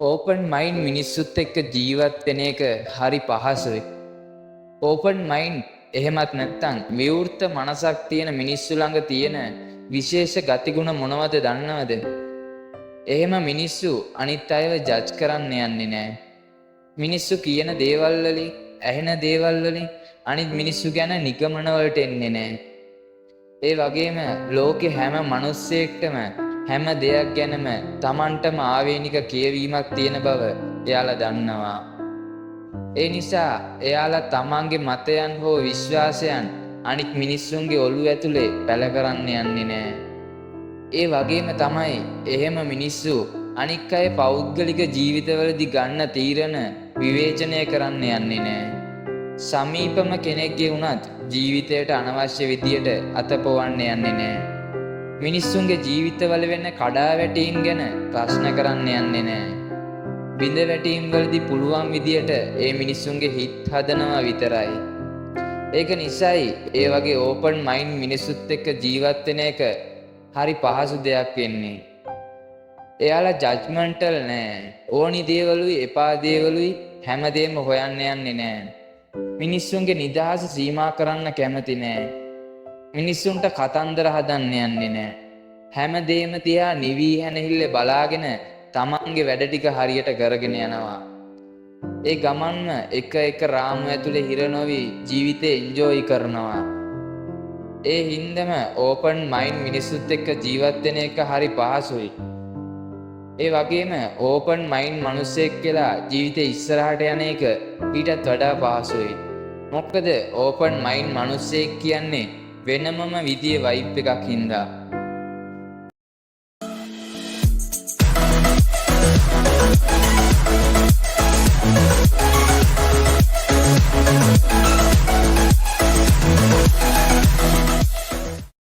Open mind මිනිස්සුත් එක්ක ජීවත් වෙන එක හරි පහසුයි. ඕපන් මයින්ඩ් එහෙමත් නැත්තම් විවෘත මනසක් තියෙන මිනිස්සු ළඟ තියෙන විශේෂ ගතිගුණ මොනවද දන්නවද? එහෙම මිනිස්සු අනිත් අයව ජජ් කරන්න යන්නේ නැහැ. මිනිස්සු කියන දේවල් වලින්, ඇහෙන දේවල් වලින් අනිත් මිනිස්සු ගැන නිගමන වලට එන්නේ නැහැ. ඒ වගේම ලෝකේ හැම මිනිස්සෙක්ටම හැම දෙයක් ගැනම Tamanටම ආවේනික කියවීමක් තියෙන බව එයාලා දන්නවා. ඒ නිසා එයාලා තමන්ගේ මතයන් හෝ විශ්වාසයන් අනිත් මිනිස්සුන්ගේ ඔළුව ඇතුලේ පැල කරන්න යන්නේ නැහැ. ඒ වගේම තමයි එහෙම මිනිස්සු අනික් අය පෞද්ගලික ජීවිතවලදී ගන්න තීරණ විවේචනය කරන්න යන්නේ නැහැ. සමීපම කෙනෙක්ගේ වුණත් ජීවිතයට අනවශ්‍ය විදියට අතපොවන්න යන්නේ නැහැ. මිනිස්සුන්ගේ ජීවිතවල වෙන කඩාවැටීම් ගැන ප්‍රශ්න කරන්න යන්නේ නැහැ. බිඳ වැටීම් වලදී පුළුවන් විදියට ඒ මිනිස්සුන්ගේ හිත් හදනවා විතරයි. ඒක නිසායි ඒ වගේ ඕපන් මයින්ඩ් මිනිස්සුත් එක්ක ජීවත් වෙන එක හරි පහසු දෙයක් වෙන්නේ. එයාලා ජජ්මන්ටල් නෑ. ඕනි දේවලුයි එපා දේවලුයි හැමදේම හොයන්න යන්නේ නෑ. මිනිස්සුන්ගේ නිදහස සීමා කරන්න කැමති නෑ. මිනිස්සුන්ට කතන්දර හදන්න යන්නේ නෑ. හැමදේම තියා නිවි හැනහිල්ල බලාගෙන තමන්ගේ වැඩ ටික හරියට කරගෙන යනවා. ඒ ගමන්ම එක රාමුව ඇතුලේ හිර නොවි ජීවිතේ එන්ජොයි කරනවා. ඒ හින්දම ඕපන් මයින්ඩ් මිනිස්සුත් එක්ක ජීවත් වෙන එක හරි පහසුයි. ඒ වගේම ඕපන් මයින්ඩ් මිනිස්සෙක් කියලා ජීවිතේ ඉස්සරහට යන එක ඊටත් වඩා පහසුයි. මොකද ඕපන් මයින්ඩ් මිනිස්සෙක් කියන්නේ වෙනමම විදියේ වයිබ් එකක් හින්දා.